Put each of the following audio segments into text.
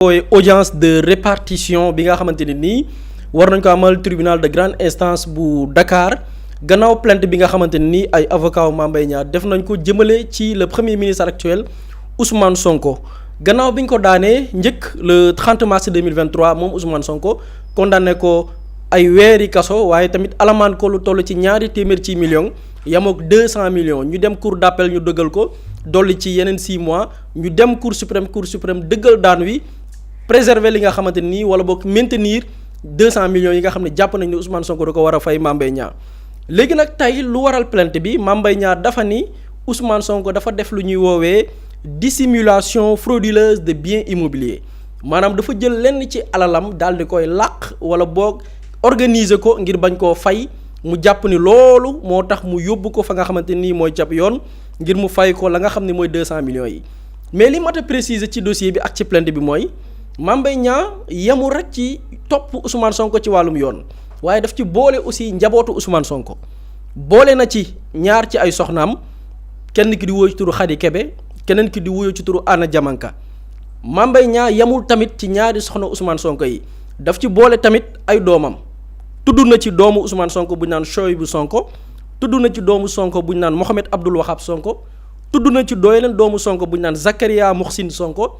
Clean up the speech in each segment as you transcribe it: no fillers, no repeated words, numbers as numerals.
mooy audience de répartition bi nga xamante ne nii war nañ ko amal tribunal de grande instance bu Dakar gannaaw plainte bi nga xamante ne nii ay avocat wu Mame Mbaye Niang def nañ ko jëmale ci le premier ministre actuel Ousmane Sonko gannaaw bi ñu ko daanee njëkk le 30 mars 2023 moom Ousmane Sonko condamné ko ay weeri kaso waaye tamit alamaan ko lu toll ci ñaari téeméer ci millions yamook 200 millions ñu dem cour d'appel ñu dëggal ko dolli ci yeneen 6 mois ñu dem cour suprême dëggal daan wi préserver li nga xamante nii wala boog maintenir 200 millions yi nga xam ne jàpp nañ ne Ousmane Sonko da ko war a fay Mame Mbaye Niang léegi nag tey lu waral plainte bi Mame Mbaye Niang dafa ni Ousmane Sonko dafa def lu ñuy woowee dissimulation frauduleuse de biens immobiliers maanaam dafa jël lenn ci alalam daal di koy làq wala boog organiser ko ngir bañ koo fay mu jàpp ni loolu moo tax mu yóbbu ko fa nga xamante nii mooy jàpp yoon ngir mu fay ko la nga xam ne mooy 200 millions yi mais li mat a préciser ci dossier bi ak ci plainte bi mooy Mame Mbaye Niang yemul rek ci topp Ousmane Sonko ci wàllum yoon waaye daf ci boole aussi njabootu Ousmane Sonko boole na ci ñaar ci ay soxnaam kenn ki di wuyoo ci turu Khady Kébé keneen ki di wuyoo ci turu Anna Diamanka Mame Mbaye Niang yemul tamit ci ñaari soxna Ousmane Sonko yi daf ci boole tamit ay doomam tudd na ci doomu Ousmane Sonko bu ñu naan Choybou Sonko tudd na ci doomu Sonko bu ñu naan Mohamed Abdoul Wahab Sonko tudd na ci yeneen doomu Sonko bu ñu naan Zakaria Mohsin Sonko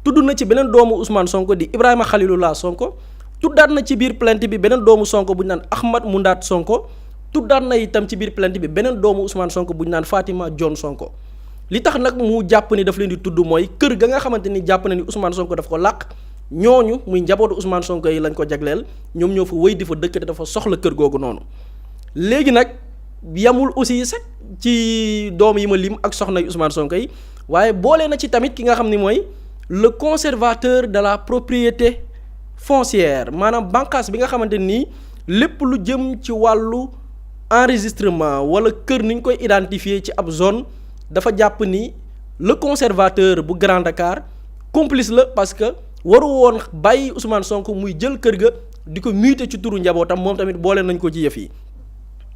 tudd na ci beneen doomu Ousmane Sonko di Ibrahima Khalilullah Sonko tuddaat na ci biir plainte bi beneen doomu Sonko bu ñu naan Ahmad Moundat Sonko tuddaat na itam ci biir plainte bi beneen doomu Ousmane Sonko bu ñu naan Fatima John Sonko li tax nag mu jàpp ni daf leen di tudd mooy kër ga nga xamante ni jàpp na ni Ousmane Sonko daf ko làq ñooñu muy njabootu Ousmane Sonko yi lañ ko jagleel ñoom ñoo fa wéy di fa dëkk te dafa soxla kër googu noonu léegi nag yamul aussi sax ci doom yi ma lim ak soxna yu Ousmane Sonko yi waaye boole na ci tamit ki nga xam ni mooy le conservateur de la propriété foncière maanaam bànqaas bi nga xamante nii lépp lu jëm ci wàllu enregistrement wala kër ni ñu koy identifier ci ab zone dafa jàpp ni le conservateur bu Grand Dakar complice la parce que waru woon bàyyi Ousmane Sonko muy jël kër ga di ko muté ci turu njabootam moom tamit boole nañ ko ci yëf yi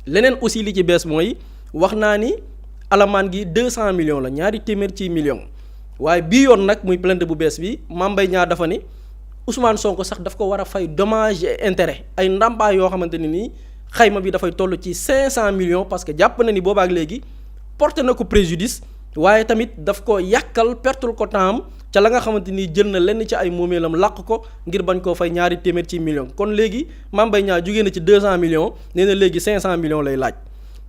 leneen aussi li ci bees mooy wax naa ni alamaan gi 200 millions la ñaari téeméer ci millions waaye bii yoon nag muy plainte bu bees bi Mame Mbaye Niang dafa ni Ousmane Sonko sax daf ko war a fay dommage et intérêt ay ndàmpaay yoo xamante ne nii xayma bi dafay toll ci 500 millions parce que jàpp na ni boobaak léegi porté na ko préjudice waaye tamit daf ko yàkkal pertul ko temps ca la nga xamante ni jël na lenn ci ay moomeelam làq ko ngir bañ koo fay ñaari téeméer ci millions kon léegi Mame Mbaye Niang jógee na ci 200 millions nee na léegi 500 millions lay laaj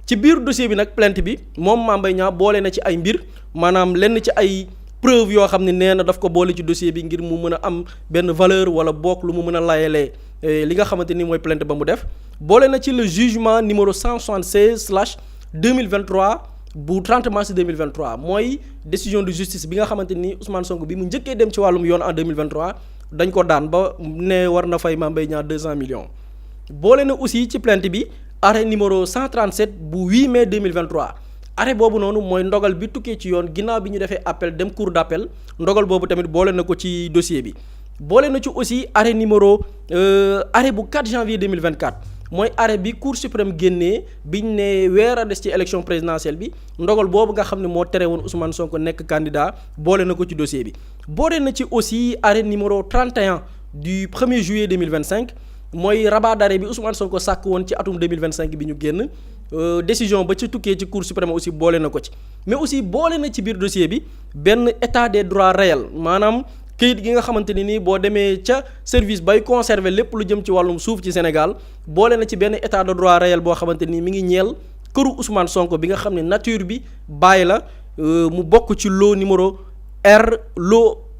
ci biir dossier bi nag plainte bi moom Mame Mbaye Niang boole na ci ay mbir maanaam lenn ci ay preuve yoo xam ne nee na daf ko boole ci dossier bi ngir mu mën a am benn valeur wala bokk lu mu mën a layalee li nga xamante ni mooy plainte ba mu def boole na ci le jugement numéro 176/2023 bu 30 mars 2023 mooy décision de justice bi nga xamante ni Ousmane Sonko bi mu njëkkee dem ci wàllum yoon en 2023 dañ ko daan ba ne war na fay Mame Mbaye Niang 200 millions boole na aussi ci plainte bi arrêt numéro 137 bu 8 mai 2023 arrêt boobu noonu mooy ndogal bi tukkee ci yoon ginnaaw bi ñu defee appel dem cour d'appel ndogal boobu tamit boole na ko ci dossier bi boole na ci aussi arrêt numéro arrêt bu 4 janvier 2024 mooy arrêt bi cour suprême génnee biñ ne weer a des ci élection présidentielle bi ndogal boobu nga xam ne moo tere woon Ousmane Sonko nekk candidat boole na ko ci dossier bi boole na ci aussi arrêt numéro 31 du 1er juillet 2025 mooy rabat d'arrêt bi Ousmane Sonko sàkk woon ci atum 2025 bi ñu génn décision ba ci tukkee ci cour suprême aussi boole na ko ci mais aussi boole na ci biir dossier bi benn état des droits réels maanaam këyit gi nga xamante ni nii boo demee ca service bay conserver lépp lu jëm ci wàllum suuf ci Sénégal boole na ci benn état de droit réel boo xamante ni mi ngi ñeel këru Ousmane Sonko bi nga xam ne nature bi bàyyi la mu bokk ci lot numéro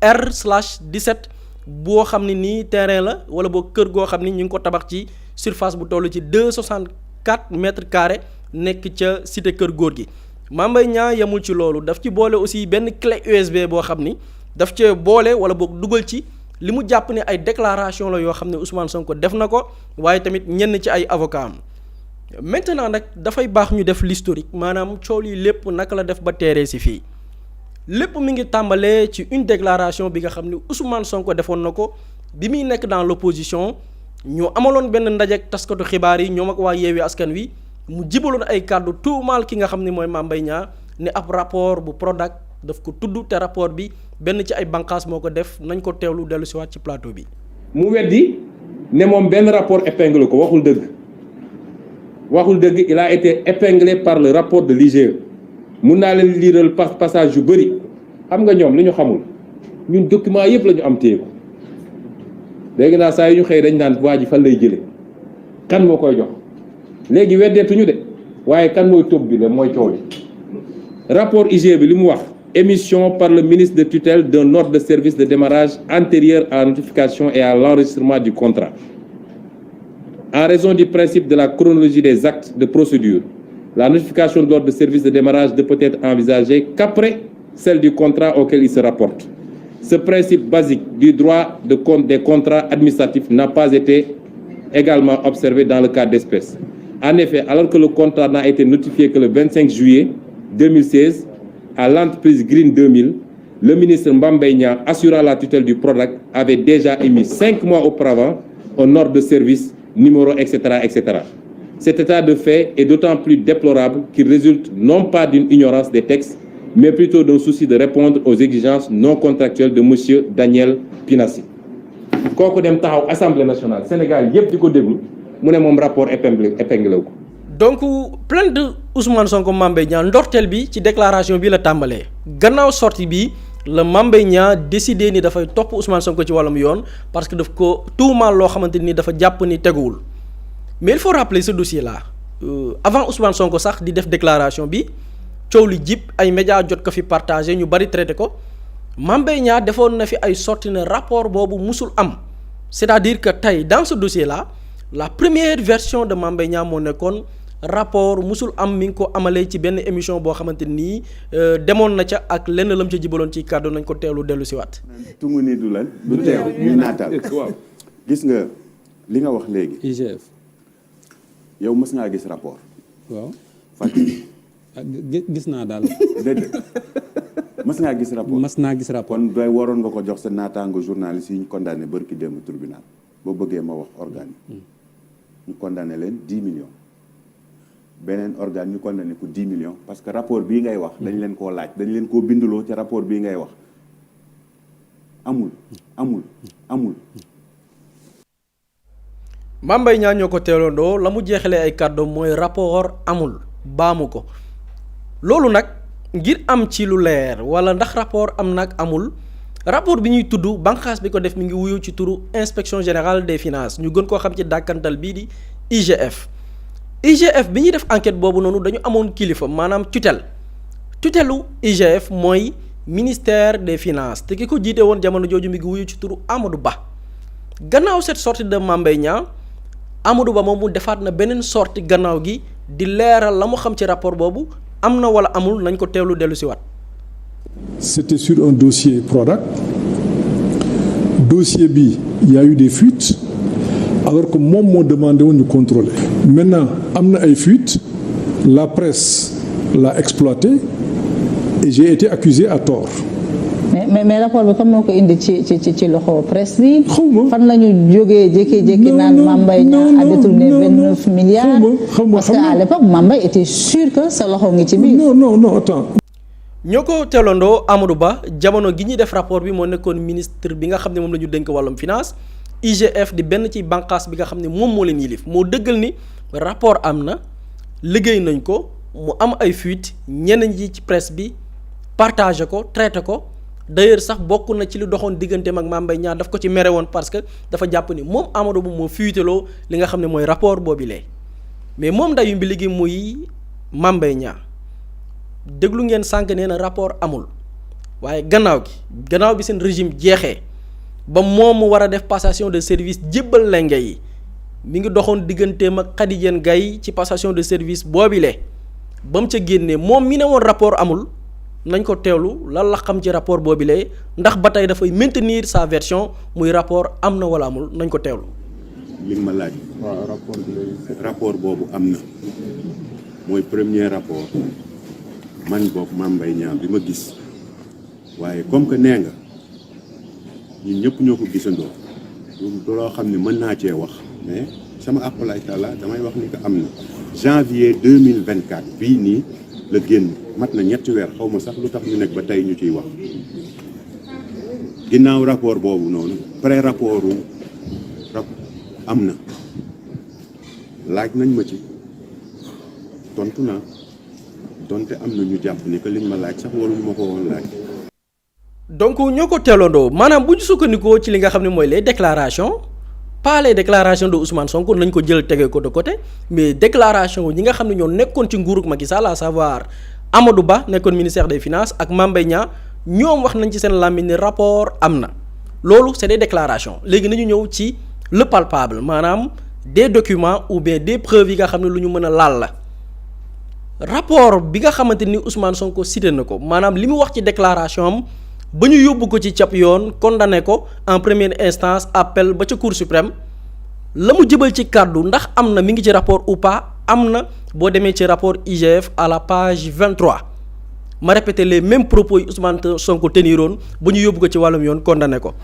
R/17 boo xam ne nii terrain la wala boo kër goo xam ni ñu ngi ko tabax ci surface bu toll ci 264 mètres carrés nekk ca cité kër góor gi Mame Mbaye Niang yemul ci loolu daf ci boole aussi benn clé USB boo xam ni daf cee boole wala boog dugal ci li mu jàpp ne ay déclaration la yoo xam ne Ousmane Sonko def na ko waaye tamit ñenn ci ay avocat am maintenant nag dafay baax ñu def l'historique maanaam coow lii lépp naka la def ba teeree si fii lépp mi ngi tàmbalee ci une déclaration bi nga xam ne Ousmane Sonko defoon na ko bi muy nekk dans l'opposition ñu amaloon benn ndajeek taskatu xibaar yi ñoom ak waa Yewwi Askan Wi mu jibaloon ay kàddu tuumaal ki nga xam ne mooy Mame Mbaye Niang ne ab rapport bu Prodac daf ko tudd te rapport bi benn ci ay bànqaas moo ko def nañ ko teewlu dellu si waat ci plateau bi. mu weddi ne moom benn rapport épinglé ko waxul dëgg il a été épinglé par le rapport de l'IGE mun naa leen liiral passage yu bëri xam nga ñoom li ñu xamul ñun document yëpp la ñu am téye ko léegi naa saa yu ñu xëy dañ naan waa ji fan lay jële kan moo koy jox léegi weddeetuñu de waaye kan mooy tóob bi la mooy coow li rapport IGE bi li mu wax émission par le ministre de tutelle d'un ordre de service de démarrage antérieur à la notification et à l'enregistrement du contrat en raison du principe de la chronologie des actes de procédure. La notification de l'ordre de service de démarrage ne peut être envisagée qu'après celle du contrat auquel il se rapporte. Ce principe basique du droit de compte des contrats administratifs n'a pas été également observé dans le cas d'espèce. En effet, alors que le contrat n'a été notifié que le 25 juillet 2016 à l'entreprise Green 2000, le ministre Mame Mbaye Niang, assurant la tutelle du PRODAC, avait déjà émis 5 mois auparavant un ordre de service, numéro, etc., etc. Cet état de fait est d'autant plus déplorable qu'il résulte non pas d'une ignorance des textes, mais plutôt d'un souci de répondre aux exigences non contractuelles de monsieur Daniel Pinassi. kooku dem taxaw Assemblée nationale Sénégal yëpp di ko déglu mu ne moom rapport épinglé ko. donc plainte de Ousmane Sonko Mame Mbaye Niang ndorteel bi ci déclaration bi la tàmbalee gannaaw sortie bi la Mame Mbaye Niang décidé ni dafay topp Ousmane Sonko ci wàllum yoon parce que daf ko tuumaal loo xamante ni dafa jàpp ni teguwul mais il faut rappeler ce dossier là avant Ousmane Sonko sax di def déclaration bi coow li jib ay médias jot ko fi partagé ñu bari traité ko Mame Mbaye Niang defoon na fi ay sorti ne rapport boobu musul am c'est-à-dire que tey dans ce dossier là la première version de Mame Mbaye Niang moo nekkoon rapport musul am mi ngi ko amalee ci benn émission boo xamante nii demoon na ca ak lenn lam ca jibaloon ci kàddu nañ ko teelu dellu si waat. tungu ni du lan du teew ñu naatal gis nga li nga wax léegi IGF yow mës ngaa gis rapport waaw Fatick gis naa daal déedéet mës ngaa gis rapport mas naa gis rapport kon doy waroon nga ko jox sa naataango journaliste yi ñu condamné bërki démb tribunal boo bëggee ma wax organe ñu condamné leen 10 millions beneen organe ñu condamné ko 10 millions parce que rapport bii ngay wax dañ leen koo laaj dañ leen koo binduloo ci rapport bii ngay wax amul Mame Mbaye Niang ñoo ko teeloondoo la mu jeexalee ay kàddoom mooy rapport amul baamu ko loolu nag ngir am ci lu leer wala ndax rapport am nag amul rapport bi ñuy tudd bànqaas bi ko def mi ngi wuyu ci turu inspection générale des finances ñu gën koo xam ci dàkkantal bii di IGF bi ñuy def enquête boobu noonu dañu amoon kilifa maanaam tutelu IGF mooy ministère des finances te ki ko jiite woon jamono jooju mi ngi wuyu ci turu Amadou Ba gannaaw cette sortie de Mame Mbaye Niang Amadou Ba moom mu defaat na beneen sortie gannaaw gi di leeral la mu xam ci rapport boobu am na wala amul nañ ko teewlu dellu si waat. C'était sur un dossier PRODAC. Dossier bi, il y a eu des fuites, alors que moom moo demandé woon ñu contrôler. Maintenant am na ay fuites, la presse l'a exploité et j'ai été accusé à tort. mais rapport bi comme moo ko indi ci loxo presse bi. xawma fan la ñu jógee jékki-jékki naan Mame Mbaye Niang a détourné 29 milliards. xawma parce que à l'époque Mame Mbaye était sûr que sa loxo ngi ci biir. non attends. ñoo ko teelandoo Amadou Ba jamono gi ñuy def rapport bi moo nekkoon ministre bi nga xam ne moom la ñu dénk wàllum finance IGF di benn ci bànqaas bi nga xam ne moom moo leen yilif moo dëggal ni rapport am na liggéey nañ ko mu am ay fuite ñeneen ñi ci presse bi partagé ko traité ko d'ailleurs sax bokk na ci li doxoon digganteem ak Mame Mbaye Niang daf ko ci mere woon parce que dafa jàpp ni moom Amadou Ba moo fuiteloo li nga xam ne mooy rapport boobu lee mais moom ndayu bi liggéey muy Mame Mbaye Niang déglu ngeen sànq nee na rapport amul waaye gannaaw bi seen régime jeexee ba moom mu war a def passation de service jébbal lenge yi mi ngi doxoon digganteem ak Khady Diène Gaye ci passation de service boobile ba mu ca génnee moom mi ne woon rapport amul nañ ko teewlu lan la xam ci rapport boobile ndax ba tey dafay maintenir sa version muy rapport am na wala amul nañ ko teewlu. li nga ma laaj. waaw rapport boobu am na mooy premier rapport man boog Mame Mbaye Niang bi ma gis waaye comme que nee nga ñun ñëpp ñoo ko gisandoo du loo xam ne mën naa cee wax mais sama aqulaay taala damay wax ni que am na janvier 2024 bii nii la génn mat na ñetti weer xaw ma sax lu tax ñu nekk ba tey ñu ciy wax ginnaaw rapport boobu noonu pré rapportu am na laaj nañ ma ci tontu naa donte am na ñu jàpp ni que liñ ma laaj sax waruñu ma ko woon laaj. donc ñoo ko teelandoo maanaam bu ñu sukkandikoo ci li nga xam ne mooy les déclarations pas les déclarations de Ousmane Sonko nañ ko jël tege ko de côté mais déclaration ñi nga xam ne ñoo nekkoon ci nguurug Macky Sall à savoir Amadou Ba nekkoon ministère des finances ak Mame Mbaye Niang ñoom wax nañ ci seen làmmiñ ne rapport am na loolu c'est des déclarations léegi nañu ñëw ci le palpable maanaam des documents ou bien des preuves yi nga xam ne lu ñu mën a laal la rapport bi nga xamante ni Ousmane Sonko cité na ko maanaam li mu wax ci déclaration am ba ñu yóbbu ko ci cap yoon condamné ko en première instance appel ba ca cour suprême la mu jëbal ci kàddu ndax am na mi ngi ci rapport ou pas am na boo demee ci rapport IGF à la page 23 ma répété les mêmes propos yi Ousmane Sonko teniroon ba ñu yóbbu ko ci wàllum yoon condamné ko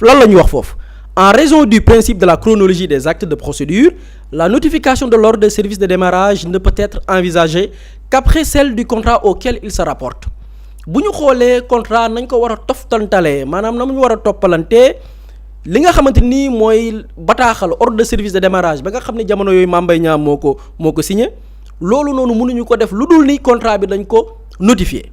lan la ñu wax foofu en raison du principe de la chronologie des actes de procédure la notification de l'ordre de service de démarrage ne peut être envisagée qu'après celle du contrat auquel il se rapporte bu ñu xoolee contrat nañ ko war a toftantalee maanaam na mu ñu war a toppalantee li nga xamante ni mooy bataaxal ordre de service de démarrage ba nga xam ne jamono yooyu Mame Mbaye Niang moo ko signé loolu noonu mënuñu ko def lu dul ni contrat bi dañ ko notifié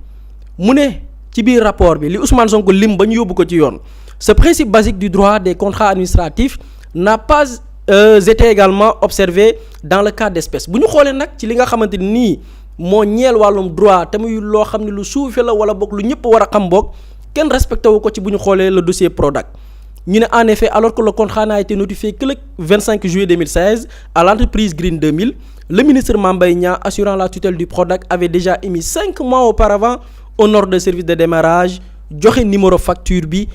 mu ne ci biir rapport bi li Ousmane Sonko lim ba ñu yóbbu ko ci yoon ce principe basique du droit des contrats administratifs n'a pas été également observé dans le cas d'espèce bu ñu xoolee nag ci li nga xamante nii moo ñeel wàllum droit te muy loo xam ne lu suufe la wala boog lu ñëpp war a xam boog kenn respecté wu ko ci bu ñu xoolee le dossier Prodac ñu ne en effet alors que le contrat n'a été notifié que le 25 juillet 2016 à l'entreprise Green 2000 le ministre Mame Mbaye Niang assurant la tutelle du Prodac avait déjà émis 5 mois auparavant un ordre de service de démarrage joxe numéro facture bi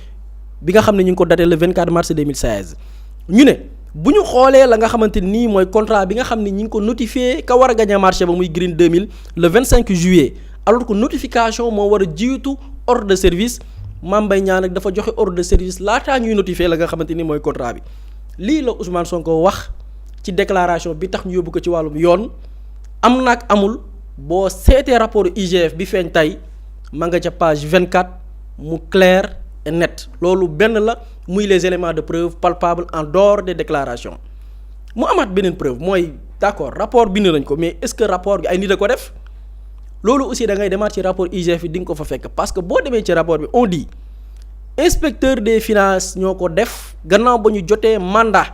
nga xam ne ñu ngi ko daté le 24 mars 2016 ñu ne bu ñu xoolee la nga xamante nii mooy contrat bi nga xam ne ñi ngi ko notifié ka war a gagner marché ba muy Green 2000 le 25 juillet alors que notification moo war a jiitu ordre de service Mame Mbaye Niang nag dafa joxe ordre de service laataa ñuy notifié la nga xamante ni mooy contrat bi lii la Ousmane Sonko wax ci déclaration bi tax ñu yóbbu ko ci wàllum yoon am nag amul boo seetee rapport IGF bi feeñ tey ma nga ca page 24 mu clair et net loolu benn la muy les éléments de preuve palpables en dehors des déclarations mu amaat beneen preuve mooy d'accord rapport bind nañ ko mais est-ce que rapport bi ay nit a ko def loolu aussi da ngay demaat ci rapport IGF bi di nga ko fa fekk parce que boo demee ci rapport bi on dit inspecteur des finances ñoo ko def gannaaw ba ñu jotee mandat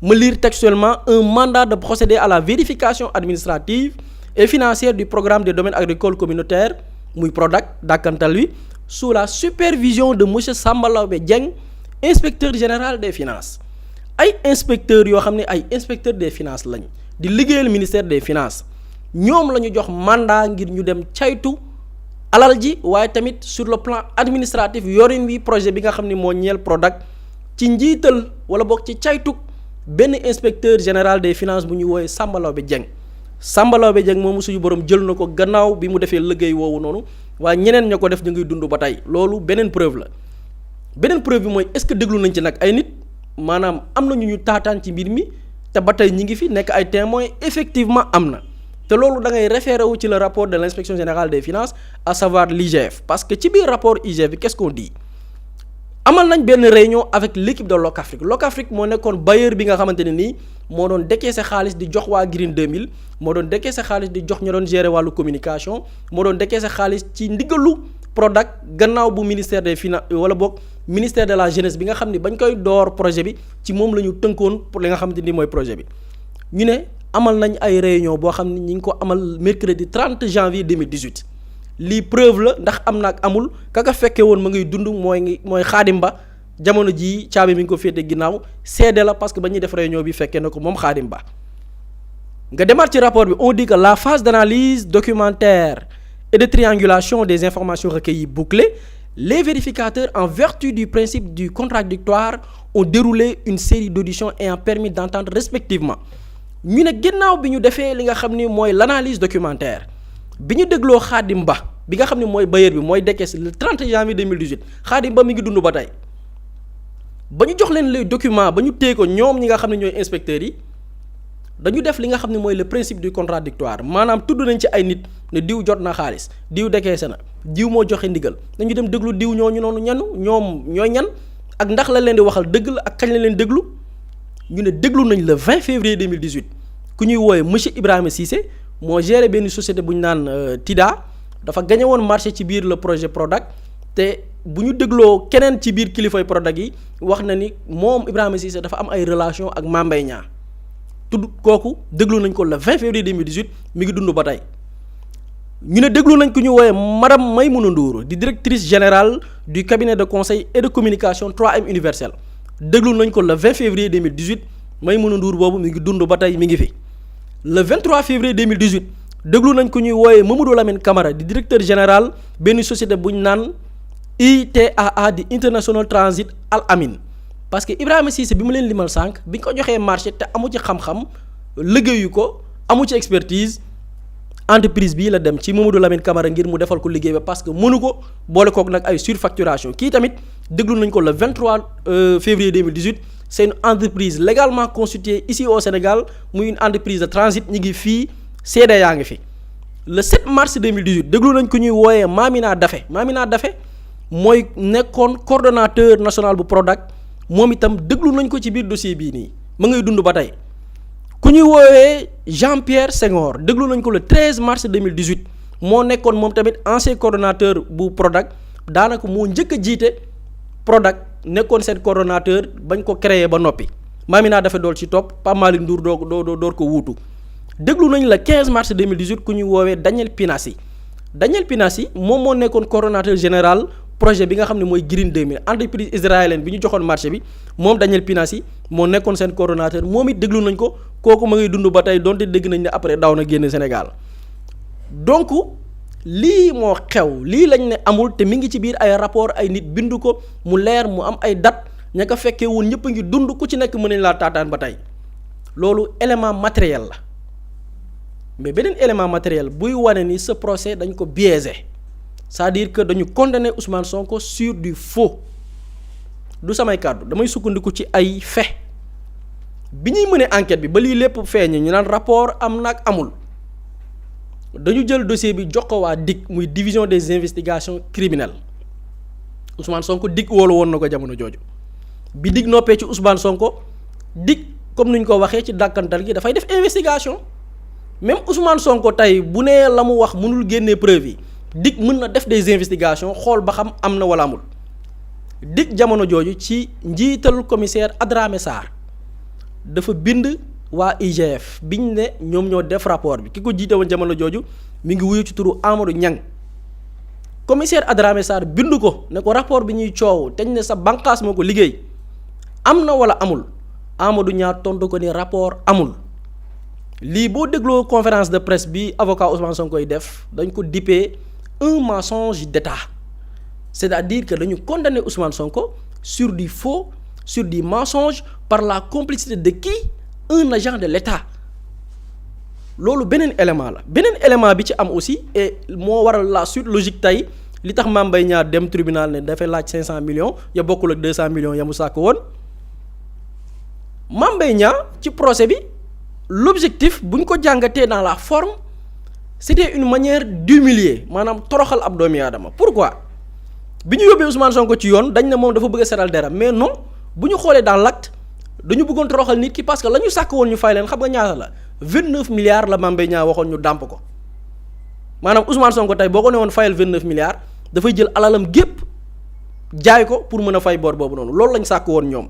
ma lire textuellement un mandat de procéder à la vérification administrative et financière du programme des domaines agricoles communautaires muy Prodac dàkkantal wi sous la supervision de monsieur Samba Laobé Dieng inspecteur général des finances ay inspecteurs yoo xam ne ay inspecteurs des finances lañ di liggéeyal ministère des finances ñoom la ñu jox mandat ngir ñu dem caytu alal ji waaye tamit sur le plan administratif yorin wi projet bi nga xam ne moo ñeel Prodac ci njiital wala boog ci caytu benn inspecteur général des finances bu ñu woowe Samba Laobé Dieng Samba Laobé Dieng moomu suñu borom jël na ko gannaaw bi mu defee liggéey woowu noonu waaye ñeneen ña ko def ñu ngi dund ba tey loolu beneen preuve la beneen preuve bi mooy est-ce que déglu nañ ci nag ay nit maanaam am na ñu taataan ci mbir mi te ba tey ñi ngi fi nekk ay témoins effectivement am na te loolu da ngay référé wu ci le rapport de l'inspection générale des finances à savoir l'IGF parce que ci biir rapport IGF bi qu'est-ce qu'on dit amal nañ benn réunion avec l'équipe de Locafrique Locafrique moo nekkoon bailleur bi nga xamante ne nii moo doon décaisser xaalis di jox waa Green 2000 moo doon décaisser xaalis di jox ñu doon gérer wàllu communication moo doon décaisser xaalis ci ndigalu Prodac gannaaw bu ministère des finances wala boog ministère de la jeunesse bi nga xam ne bañ koy door projet bi ci moom la ñu tënkoon pour li nga xamante ni mooy projet bi ñu ne amal nañ ay réunion boo xam ne ñi ngi ko amal mercredi 30 janvier 2018 lii preuve la ndax am na ak amul kaka fekkee woon ma ngay dund mooy Xaadim Ba jamono jii caabi mi ngi ko féete ginnaaw seede la parce que ba ñuy def réunion bi fekkee na ko moom Xaadim Ba nga demaat ci rapport bi on dit que la phase d'analyse documentaire et de triangulation des informations recueillies bouclée les vérificateurs en vertu du principe du contradictoire ont déroulé une série d'auditions ayant permis d'entendre respectivement ñu ne ginnaaw bi ñu defee li nga xam ni mooy l'analyse documentaire bi ñu dégloo Xaadim Ba bi nga xam ne mooy bailleur bi mooy décaissé le 30 janvier 2018 Xaadim Ba mi ngi dund ba tey ba ñu jox leen les documents ba ñu téye ko ñoom ñi nga xam ne ñooy inspecteurs yi dañu def li nga xam ne mooy le principe du contradictoire maanaam tudd nañ ci ay nit ne diw jot na xaalis diw dekeese na diw moo joxe ndigal dañu dem déglu diw ñooñu noonu ñoom ñooy ñan ak ndax la leen di waxal dëgg la ak kañ la leen déglu ñu ne déglu nañ le 20 février 2018 ku ñuy woowe monsieur Ibrahima Cissé moo géré benn société bu ñu naan Tida dafa gagné woon marché ci biir le projet Prodac te bu ñu dégloo keneen ci biir kilifay Prodac yi wax na ni moom Ibrahima Cissé dafa am ay relation ak Mame Mbaye Niang tudd kooku déglu nañ ko le 20 février 2018 mi ngi dund ba tey ñu ne déglu nañ ku ñu woowe madame Maymouna Ndour di directrice générale du cabinet de conseil et de communication 3M Universel déglu nañ ko le 20 février 2018 Maymouna Ndour boobu mi ngi dund ba tey mi ngi fi le 23 février 2018 déglu nañ ko ñuy wooyee Mamadou Lamine Camara di directeur général benn société bu ñu naan ITAA di International Transit Al Amin parce que Ibrahima Cissé bi mu leen limal sànq bi ñu ko joxee marché te amu ci xam-xam liggéeyu ko amu ci expertise entreprise bii la dem ci Mamadou Lamine Camara ngir mu defal ko liggéey ba parce que mënu ko boole kook nag ay surfacturation kii tamit déglu nañ ko le 23 février 2018 c'est une entreprise légalement constituée ici au Sénégal muy une entreprise de transit ñi ngi fii seede yaa ngi fi le 7 mars 2018 déglu nañ ko ñuy wooyee Mamina Daffé mooy nekkoon coordonnateur national bu Prodac moom itam déglu nañ ko ci biir dossier bii nii ma ngay dund ba tey ku ñuy woowee Jean-Pierre Senghor déglu nañ ko le 13 mars 2018 moo nekkoon moom tamit ancien coordonnateur bu Prodac daanaka moo njëkk a jiite Prodac nekkoon seen coordonnateur bañ ko créé ba noppi Mamina Daffé dool ci topp Pape Malick Ndour door ko wuutu déglu nañ le 15 mars 2018 ku ñuy woowee Daniel Pinassi moom moo nekkoon coordonnateur général projet bi nga xam ne mooy Green 2000 entreprise israélienne bi ñu joxoon marché bi moom Daniel Pinassi moo nekkoon seen coordonnateur moom it déglu nañ ko kooku ma ngay dund ba tey donte dégg nañ ne après daw na génn Sénégal donc lii moo xew lii lañ ne amul te mi ngi ci biir ay rapport ay nit bindu ko mu leer mu am ay date ña ko fekkee woon ñëpp a ngi dund ku ci nekk mën nañ laa taataan ba tey loolu élément matériel la mais beneen élément matériel buy wane ni ce procès dañ ko biaisé c'est-à-dire que dañu condamner Ousmane Sonko sur du faux du samay kàddu damay sukkandiku ci ay fait bi ñuy mënee enquête bi ba lii lépp feeñ ñu naan rapport am nag amul dañu jël dossier bi jox ko waa DIC muy division des investigations criminelles Ousmane Sonko DIC woolu woon na ko jamono jooju bi DIC noppee ci Ousmane Sonko DIC comme ni ñu ko waxee ci dàkkantal gi dafay def investigation même Ousmane Sonko tey bu nee la mu wax mënul génnee preuve yi DIC mën na def des investigations xool ba xam am na wala amul DIC jamono jooju ci njiital commissaire Adramé Sarr dafa bind waa IGF biñ ne ñoom ñoo def rapport bi ki ko jiite woon jamono jooju mi ngi wuyu ci turu Amadou Niang commissaire Adramé Sarr bind ko ne ko rapport bi ñuy coow teñ ne sa bànqaas moo ko liggéey am na wala amul Amadou Niang tontu ko ni rapport amul lii boo dégloo conférence de presse bi avocat Ousmane Sonko koy def dañ ko dippee un mensonge d'État c'est-à-dire que dañu condamner Ousmane Sonko sur du faux sur du mensonge par la complicité de qui un agent de l'État loolu beneen élément la beneen élément bi ci am aussi et moo waral la suite logique tey li tax Mame Mbaye Niang dem tribunal ne dafay laaj 500 millions ya bokkul ak 200 millions ya mu sàkk woon Mame Mbaye Niang ci procès bi l'objectif bu ñu ko jàngatee dans la forme c'était une manière d'humilier maanaam toroxal ab doomi aadama pourquoi bi ñu yóbbee Ousmane Sonko ci yoon dañ ne moom dafa bëgg a seral deram mais non bu ñu xoolee dans l'acte dañu bëggoon toroxal nit ki parce que la ñu sàkk woon ñu fay leen xam nga ñaata la 29 milliards la Mame Mbaye Niang waxoon ñu dàmp ko maanaam Ousmane Sonko tey boo ko ne woon fayal 29 milliards dafay jël alalam gépp jaay ko pour mën a fay bor boobu noonu loolu lañ sàkk woon ñoom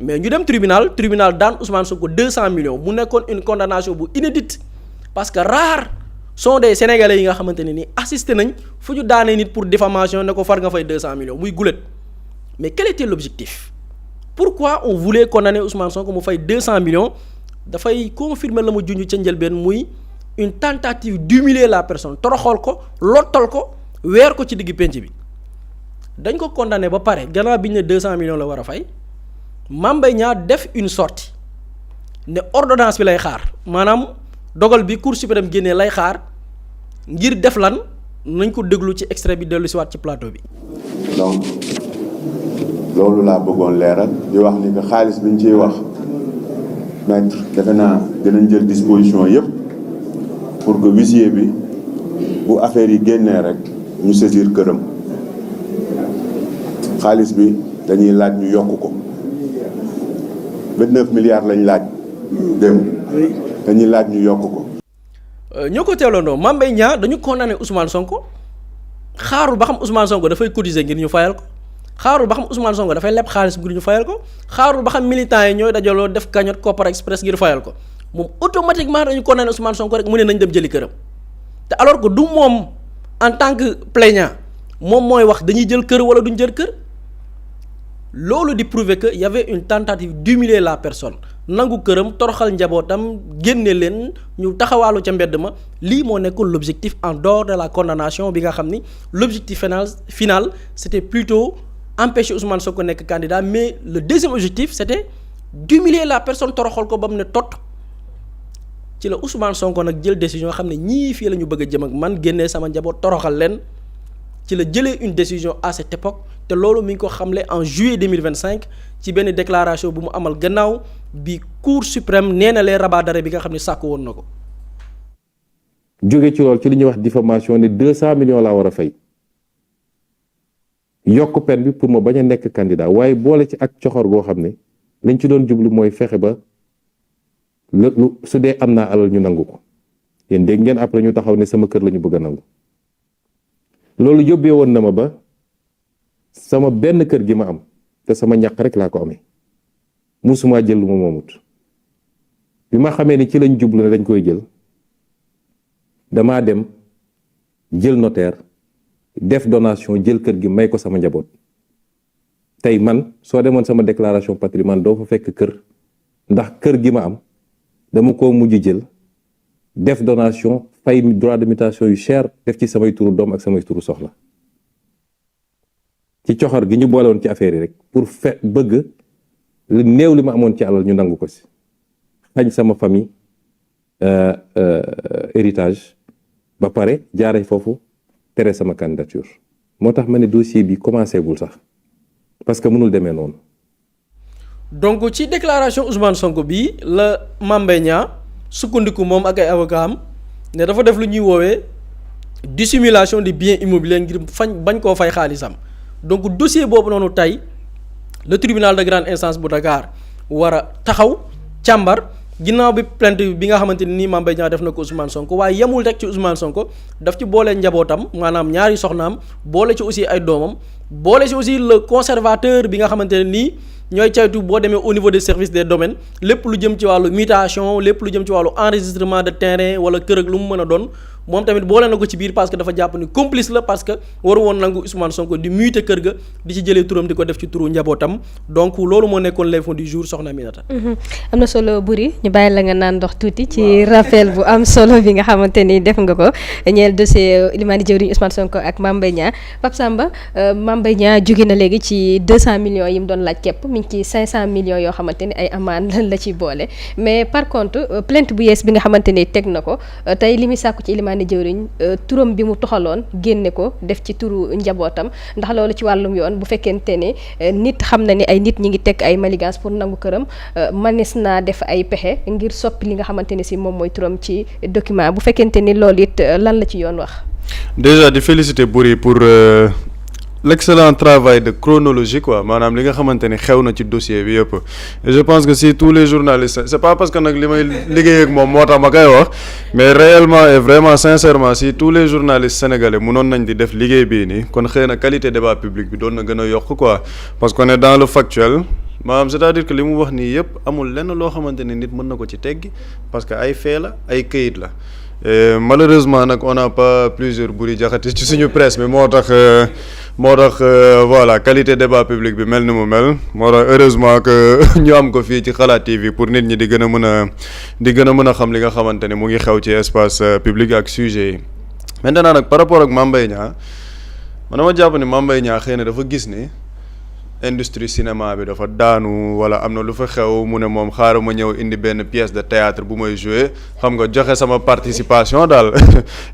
mais ñu dem tribunal daan Ousmane Sonko 200 millions mu nekkoon une condamnation bu inédite parce que rares sont des sénégalais yi nga xamante ne ni assisté nañ fu ñu daanee nit pour diffamation ne ko far nga fay 200 millions muy gulet mais quel était l'objectif pourquoi on voulait condamner Ousmane Sonko mu fay 200 millions dafay confirmer la mu junj ca njëlbeen muy une tentative d'humilier la personne toroxal ko lottal ko weer ko ci digg penc bi dañ ko condamné ba pare gannaaw bi ñu ne 200 millions la war a fay Mame Mbaye Niang def une sortie ne ordonnance bi lay xaar maanaam dogal bi Cour suprême génnee lay xaar ngir def lan nañ ko déglu ci extrait bi dellu si waat ci plateau bi. donc loolu laa bëggoon leeral di wax ni que xaalis bi ñu ciy wax maître defe naa dinañ jël disposition yëpp pour que huissier bi bu affaire yi génnee rek ñu saisir këram xaalis bi dañuy laaj ñu yokk ko 29 milliards lañ laaj dem dañuy laaj ñu yokk ko. ñoo ko teeloondoo Mame Mbaye Niang dañu condamné Ousmane Sonko xaarul ba xam Ousmane Sonko dafay cotiser ngir ñu fayal ko xaarul ba xam Ousmane Sonko dafay leb xaalis ngir ñu fayal ko xaarul ba xam militants yi ñooy dajaloo def cagnotte Kopar Express ngir fayal ko moom automatiquement dañu condamné Ousmane Sonko rek mu ne nañ dem jëli këram te alors que du moom en tant que plaignant moom mooy wax dañuy jël kër wala duñ jël kër loolu di prouver que y avait une tentative d'humilier la personne nangu këram toroxal njabootam génne leen ñu taxawaalu ca mbedd ma lii moo nekkoon l'objectif en dehors de la condamnation bi nga xam ni l'objectif final c'était plutôt empêcher Ousmane Sonko nekk candidat mais le deuxième objectif c'était d'humilier la personne toroxal ko ba mu ne tot ci la Ousmane Sonko nag jël décision xam ne ñii fii la ñu bëgg a jëm ak man génnee sama njaboot toroxal leen ci la jëlee une décision à cette époque te loolu mi ngi ko xamle en juillet 2025 ci benn déclaration bu mu amal gannaaw bi Cour suprême nee na lee rabat d'arrêt bi nga xam ne sàkk woon na ko. jóge ci loolu ci li ñuy wax diffamation ne 200 millions laa war a fay yokk peine bi pour ma bañ a nekk candidat waaye boole ci ak coxor goo xam ne lañ ci doon jublu mooy fexe ba lu su dee am naa alal ñu nangu ko yéen dégg ngeen après ñu taxaw ne sama kër la ñu bëgg a nangu loolu yóbbee woon na ma ba sama benn kër gi ma am te sama ñàq rek laa ko amee musuma jël lu ma moomut bi ma xamee ni ci lañ jublu ne dañ koy jël damaa dem jël notaire def donation jël kër gi may ko sama njaboot tey man soo demoon sama déclaration patrimoine doo fa fekk kër ndax kër gi ma am dama ko mujj jël def donation fay droit de mutation yu cher def ci samay turu doom ak samay turu soxla ci coxor gi ñu boole woon ci affaire yi rek pour bëgg lu néew li ma amoon ci alal ñu nangu ko si xañ sama famille héritage ba pare jaare foofu tere sama candidature moo tax ma ne dossier bi commencé gul sax parce que mënul demee noonu. donc ci déclaration Ousmane Sonko bi la Mame Mbaye Niang sukkandiku moom ak ay avocat am ne dafa def lu ñuy woowee dissimulation des biens immobiliers ngir bañ koo fay xaalisam donc dossier boobu noonu tey le tribunal de grande instance bu Dakar war a taxaw càmbar ginnaaw bi plainte bi nga xamante ni Mame Mbaye Niang def na ko Ousmane Sonko waaye yemul rek ci Ousmane Sonko daf ci boole njabootam maanaam ñaari soxnaam boole ci aussi ay doomam boole ci aussi le conservateur bi nga xamante ne nii ñooy caytu boo demee au niveau des services des domaines lépp lu jëm ci wàllu mutation lépp lu jëm ci wàllu enregistrement de terrain wala kër ak lu mu mën a doon moom tamit boole na ko ci biir parce que dafa jàpp ni complice la parce que waru woon nangu Ousmane Sonko di muter kër ga di ci jëlee turam di ko def ci turu njabootam donc loolu moo nekkoon l'info du jour soxna Aminata. am na solo Boury ñu bàyyi la nga naan ndox tuuti ci rappel bu am solo bi nga xamante ni def nga ko ñeel dossier Ilimani jëwriñ Ousmane Sonko ak Mame Mbaye Niang Pape Samba Mame Mbaye Niang jóge na léegi ci 200 millions yi mu doon laaj képp mi ngi ci 500 millions yoo xamante ni ay amende lan la ci boole mais par contre plainte bu yees bi nga xamante ni teg na ko tey li muy sàkku ci Ilimani jëwriñ turam bi mu toxaloon génne ko def ci turu njabootam ndax loolu ci wàllum yoon bu fekkente ne nit xam na ni ay nit ñi ngi teg ay manigance pour nangu këram manis naa def ay pexe ngir soppi li nga xamante ni si moom mooy turam ci document bu fekkente ni loolu it lan la ci yoon wax. déjà di féliciter Boury pour l'excellent travail de chronologie quoi maanaam li nga xamante ni xew na ci dossier bi yëpp et je pense que si tous les journalistes c'est pas parce que nag li may liggéey ak moom moo tax ma koy wax mais réellement et vraiment sincèrement si tous les journalistes sénégalais mënoon nañ di def liggéey bii nii kon xëy na qualité débat public bi doon na gën a yokk quoi parce qu'on est dans le factuel maanaam c'est-à-dire que li mu wax nii yëpp amul lenn loo xamante ni nit mën na ko ci teggi parce que ay fait la ay këyit la et malheureusement nag on n'a pas plusieurs Boury Diakhaté ci suñu presse mais moo tax voilà qualité débat public bi mel ni mu mel moo tax heureusement que ñu am ko fii ci Xalaat TV pour nit ñi di gën a mën a xam li nga xamante ne mu ngi xew ci espace public ak sujet yi maintenant nag par rapport ak Mame Mbaye Niang man dama jàpp ni Mame Mbaye Niang xëy na dafa gis ni industrie cinéma bi dafa daanu wala am na lu fa xew mu ne moom xaaral ma ñëw indi benn pièce de théâtre bu may jouer xam nga joxe sama participation daal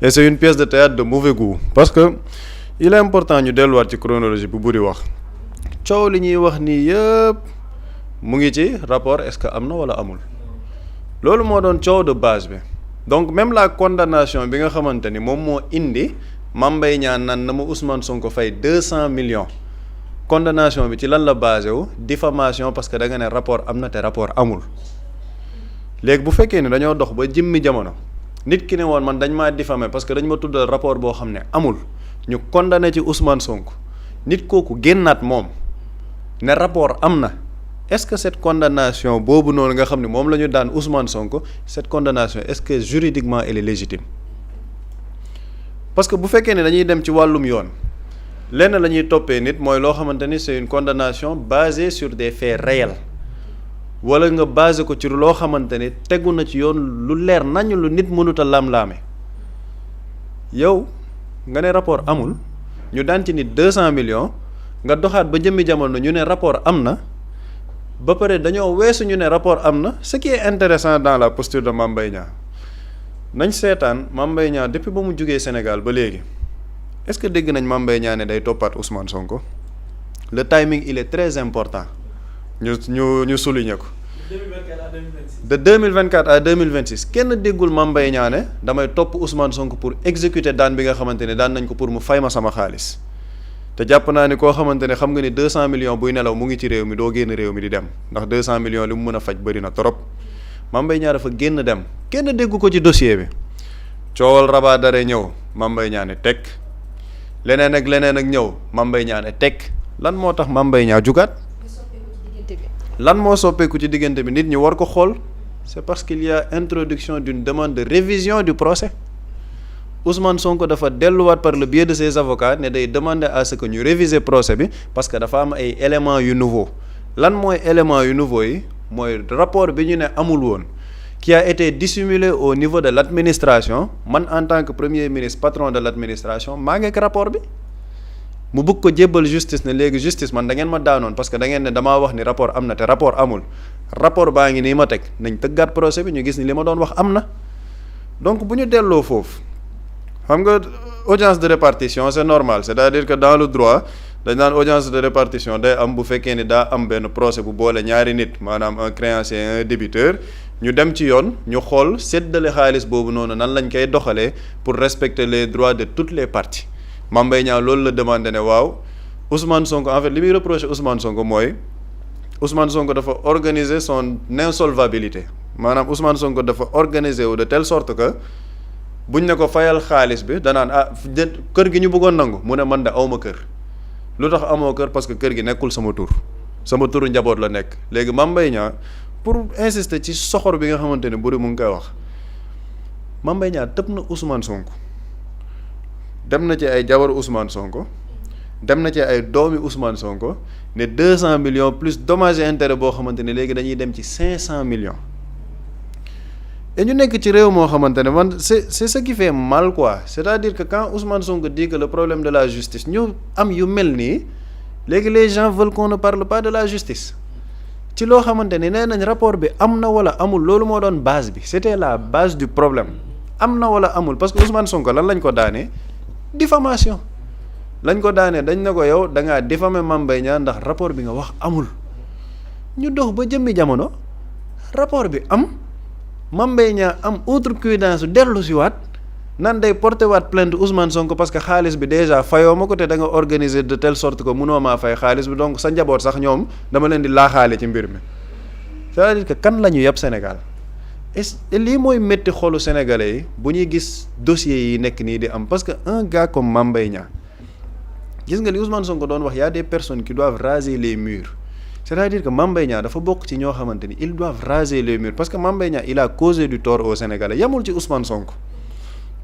et c'est une pièce de théâtre de mauvais goût parce que il est important ñu delluwaat ci chronologie bu Boury wax coow li ñuy wax nii yëpp mu ngi ci rapport est-ce que am na wala amul loolu moo doon coow de base bi donc même la condamnation bi nga xamante ni moom moo indi Mame Mbaye Niang naan na ma Ousmane Sonko fay 200 millions condamnation bi ci lan la basé wu diffamation parce que da nga ne rapport am na te rapport amul léegi bu fekkee ne dañoo dox ba jëmmi jamono nit ki ne woon man dañ maa diffamé parce que dañ ma tuddal rapport boo xam ne amul ñu condamné ci Ousmane Sonko nit kooku génnaat moom ne rapport am na est-ce que cette condamnation boobu noonu nga xam ne moom la ñu daan Ousmane Sonko cette condamnation est-ce que juridiquement elle est légitime parce que bu fekkee ne dañuy dem ci wàllum yoon lenn la ñuy toppee nit mooy loo xamante ni c'est une condamnation basée sur des faits réels wala nga basé ko ci loo xamante ni tegu na ci yoon lu leer nañu lu nit mënut a lam-laame yow nga ne rapport amul ñu daan ci nit 200 millions nga doxaat ba jëmmi jamono ñu ne rapport am na ba pare dañoo weesu ñu ne rapport am na ce qui est intéressant dans la posture de Mame Mbaye Niang nañ seetaan Mame Mbaye Niang depuis ba mu jugee Sénégal ba léegi est-ce que dégg nañ Mame Mbaye Niang ne day toppaat Ousmane Sonko le timing il est très important ñu souligner ko. de 2024 à 2026 kenn déggul Mame Mbaye Niang ne damay topp Ousmane Sonko pour exécuter daan bi nga xamante ne daan nañ ko pour mu fay ma sama xaalis te jàpp naa ni koo xamante ne xam nga ni 200 millions buy nelaw mu ngi ci réew mi doo génn réew mi di dem ndax 200 millions li mu mën a faj bëri na trop Mame Mbaye Niang dafa génn dem kenn déggu ko ci dossier bi coowal rabat d'arrêt ñëw Mame Mbaye Niang ne teg leneen ak ñëw Mame Mbaye Niang ne teg lan moo tax Mame Mbaye Niang jugaat lan moo soppeeku ci diggante bi nit ñi war ko xool c'est parce qu'il y a introduction d'une demande de révision du procès Ousmane Sonko dafa delluwaat par le biais de ses avocats ne day demander à ce que ñu réviser procès bi parce que dafa am ay éléments yu nouveaux lan mooy éléments yu nouveaux yi mooy rapport bi ñu ne amul woon qui a été dissimulé au niveau de l'administration man en tant que premier ministre patron de l'administration maa ngi ak rapport bi mu bëgg ko jébbal justice ne léegi justice man da ngeen ma daanoon parce que da ngeen ne damaa wax ni rapport am na te rapport amul rapport baa ngi nii ma teg nañ tëggaat procès bi ñu gis ni li ma doon wax am na donc bu ñu delloo foofu xam nga audience de répartition c'est normal c'est-à-dire que dans le droit dañ naan audience de répartition day am bu fekkee ni daa am benn procès bu boole ñaari nit maanaam un créancier un débiteur ñu dem ci yoon ñu xool séddale xaalis boobu noonu nan lañ koy doxalee pour respecter les droits de toutes les parties Mame Mbaye Niang loolu la demandé ne waaw Ousmane Sonko en fait li muy reproché Ousmane Sonko mooy Ousmane Sonko dafa organiser son insolvabilité maanaam Ousmane Sonko dafa organiser wu de telle sorte que buñ ne ko fayal xaalis bi danaan kër gi ñu bëggoon nangu mu ne man de awma kër lu tax amoo kër parce que kër gi nekkul sama turu njaboot la nekk léegi Mame Mbaye Niang pour insister ci soxor bi nga xamante ne buri mu ngi koy wax Mame Mbaye Niang tëb na Ousmane Sonko dem na ci ay jabar Ousmane Sonko dem na ci ay doomi Ousmane Sonko ne 200 millions plus dommages et intérêts boo xamante ne léegi dañuy dem ci 500 millions et ñu nekk ci réew moo xamante ne man c'est ce qui fait mal quoi c'est-à-dire que quand Ousmane Sonko dit que le problème de la justice ñu am yu mel nii léegi les gens veulent qu'on ne parle pas de la justice ci loo xamante ne nee nañ rapport bi am na wala amul loolu moo doon base bi c'était la base du problème am na wala amul parce que Ousmane Sonko lan lañ ko daanee diffamation lañ ko daanee dañ ne ko yow da ngaa diffamer Mame Mbaye Niang ndax rapport bi nga wax amul ñu dox ba jëmmi jamono rapport bi am Mame Mbaye Niang am outrecuidance dellu si waat nan day porté waat plainte Ousmane Sonko parce que xaalis bi déjà fayoo ma ko te da nga organiser de telle sorte que mënoo maa fay xaalis bi donc sa njaboot sax ñoom dama leen di laaxaale ci mbir mi c'est-à-dire que kan la ñu yeb Sénégal et lii mooy métti xolu sénégalais yi bu ñuy gis dossiers yi nekk nii di am parce que un gars comme Mame Mbaye Niang gis nga li Ousmane Sonko doon wax y a des personnes qui doivent raser les murs c'est-à-dire que Mame Mbaye Niang dafa bokk ci ñoo xamante ni ils doivent raser les murs parce que Mame Mbaye Niang il a causé du tort aux Sénégalais yamul ci Ousmane Sonko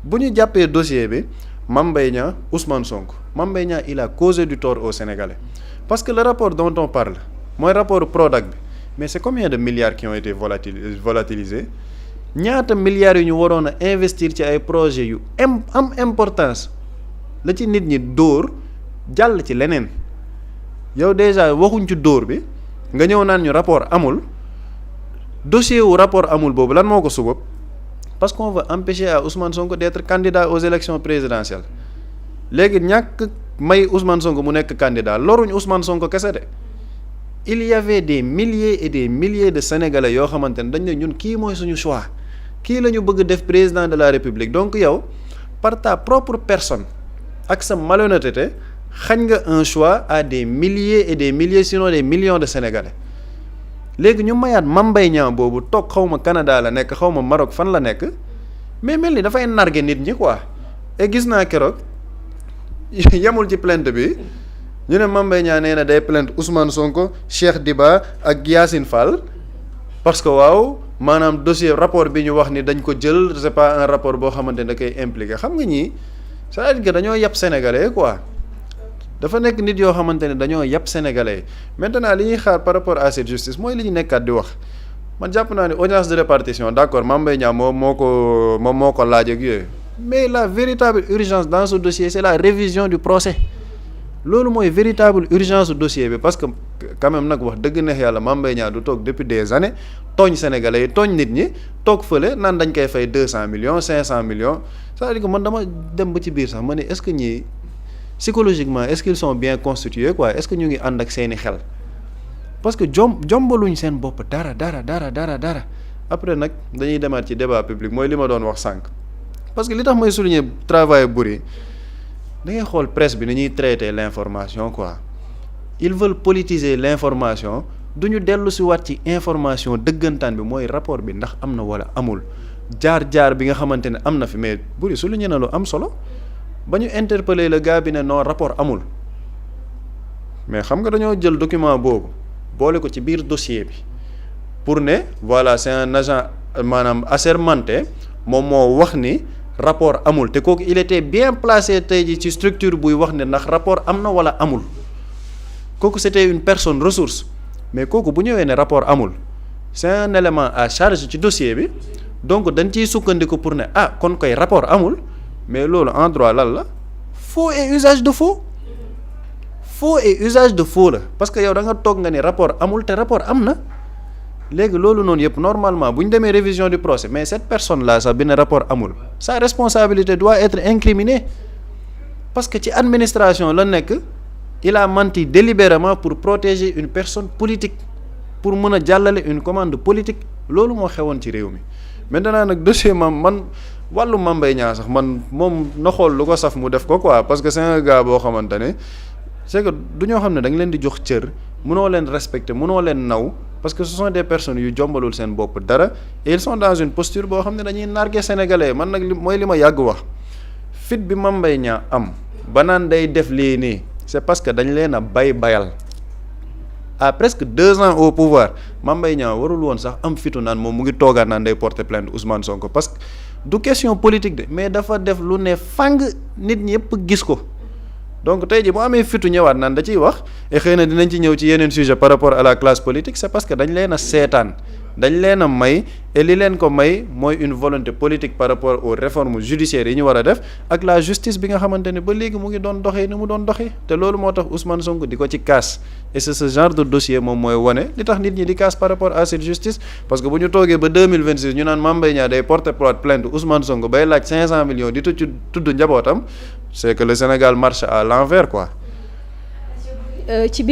bu ñu jàppee dossier bi Mame Mbaye Niang Ousmane Sonko Mame Mbaye Niang il a causé du tort aux Sénégalais parce que le rapport dont on parle mooy rapport Prodac bi mais c'est combien de milliards qui ont été volatilisés ñaata milliards yu ñu waroon a investir ci ay projets yu am importance la ci nit ñi dóor jàll ci leneen yow déjà waxuñ ci dóor bi nga ñëw naan ñu rapport amul dossier wu rapport amul boobu lan moo ko subab parce qu'on veut empêcher à Ousmane Sonko d'être candidat aux élections présidentielles léegi ñàkk may Ousmane Sonko mu nekk candidat loruñ Ousmane Sonko kese de il y avait des milliers et des milliers de Sénégalais yoo xamante ne dañ ne ñun kii mooy suñu choix kii la ñu bëgg def président de la République donc yow par ta propre personne ak sa malhonnêteté xañ nga un choix à des milliers et des milliers sinon des millions de Sénégalais léegi ñu mayaat Mame Mbaye Niang boobu toog xaw ma Canada la nekk xaw ma Maroc fan la nekk mais mel ni dafay narguer nit ñi quoi et gis naa keroog yemul ci plainte bi ñu ne Mame Mbaye Niang nee na day plainte Ousmane Sonko Cheikh Diba ak Yacine Fall parce que waaw maanaam dossier rapport bi ñu wax ni dañ ko jël c'est pas un rapport boo xamante ne da koy impliqué xam nga ñii c'est-à-dire que dañoo yab sénégalais quoi dafa nekk nit yoo xamante ne dañoo yab sénégalais maintenant li ñuy xaar par rapport à cette justice mooy li ñu nekkaat di wax man jàpp naa ne audience de répartition d'accord Mame Mbaye Niang moom moo ko laaj ak yooyu mais la véritable urgence dans ce dossier c'est la révision du procès loolu mooy véritable urgence du dossier bi parce que quand même nag wax dëgg neex yàlla Mame Mbaye Niang du toog depuis des années tooñ sénégalais yi tooñ nit ñi toog fële naan dañ koy fay 200 millions 500 millions c'est-à-dire que man dama dem ba ci biir sax ma ne est-ce que ñii psychologiquement est-ce qu'ils sont bien constitués quoi est-ce que ñu ngi ànd ak seeni xel parce que jombaluñ seen bopp dara après nag dañuy demaat ci débat public mooy li ma doon wax sànq parce que li tax may souligner travail Boury da ngay xool presse bi ni ñuy traiter l'information quoi ils veulent politiser l'information duñu dellu si waat ci information dëggantaan bi mooy rapport bi ndax am na wala amul jaar bi nga xamante ne am na fi mais Boury souligner na lu am solo ba ñu interpeller le gars bi ne non rapport amul mais xam nga dañoo jël document boobu boole ko ci biir dossier bi pour ne voilà c'est un agent maanaam assermenté moom moo wax ni rapport amul te kooku il était bien placé tey ji ci structure buy wax ne ndax rapport am na wala amul kooku c'était une personne ressource mais kooku bu ñëwee ne rapport amul c'est un élément à charge ci dossier bi donc dañ ciy sukkandiku pour ne kon koy rapport amul mais loolu en droit lan la faux et usage de faux la parce que yow da nga toog nga ni rapport amul te rapport am na léegi loolu noonu yëpp normalement bu ñu demee révision du procès mais cette personne là sax bi ne rapport amul sa responsabilité doit être incriminée parce que ci administration la nekk il a menti délibérément pour protéger une personne politique pour mën a jàllale une commande politique loolu moo xewoon ci réew mi maintenant nag dossier man wàllu Mame Mbaye Niang sax man moom na xool lu ko saf mu def ko quoi parce que c'est un gars boo xamante ne c'est que du ñoo xam ne da nga leen di jox cër mënoo leen respecter mënoo leen naw parce que ce sont des personnes yu jombalul seen bopp dara et ils sont dans une posture boo xam ne dañuy narguer sénégalais man nag mooy li ma yàgg wax fit bi Mame Mbaye Niang am ba naan day def lii nii c'est parce que dañ leen a bayal à presque 2 ans au pouvoir Mame Mbaye Niang warul woon sax am fitu naan moom mu ngi toogaat naan day porter plainte Ousmane Sonko parce que du question politique de mais dafa def lu ne fang nit ñi yëpp gis ko donc tey jii bu amee fitu ñëwaat naan da ciy wax et xëy na dinañ ci ñëw ci yeneen sujet par rapport à la classe politique c'est parce que dañ leen a seetaan dañ leen a may et li leen ko may mooy une volonté politique par rapport aux réformes judiciaires yi ñu war a def ak la justice bi nga xamante ne ba léegi mu ngi doon doxee ni mu doon doxee te loolu moo tax Ousmane Sonko di ko ci kaas et c'est ce genre de dossier moom mooy wane li tax nit ñi di kaas par rapport à cette justice parce que bu ñu toogee ba 2026 ñu naan Mame Mbaye Niang day porter plainte Ousmane Sonko bay laaj 500 millions di tudd njabootam c'est que le Sénégal marche à l'envers quoi. ci biir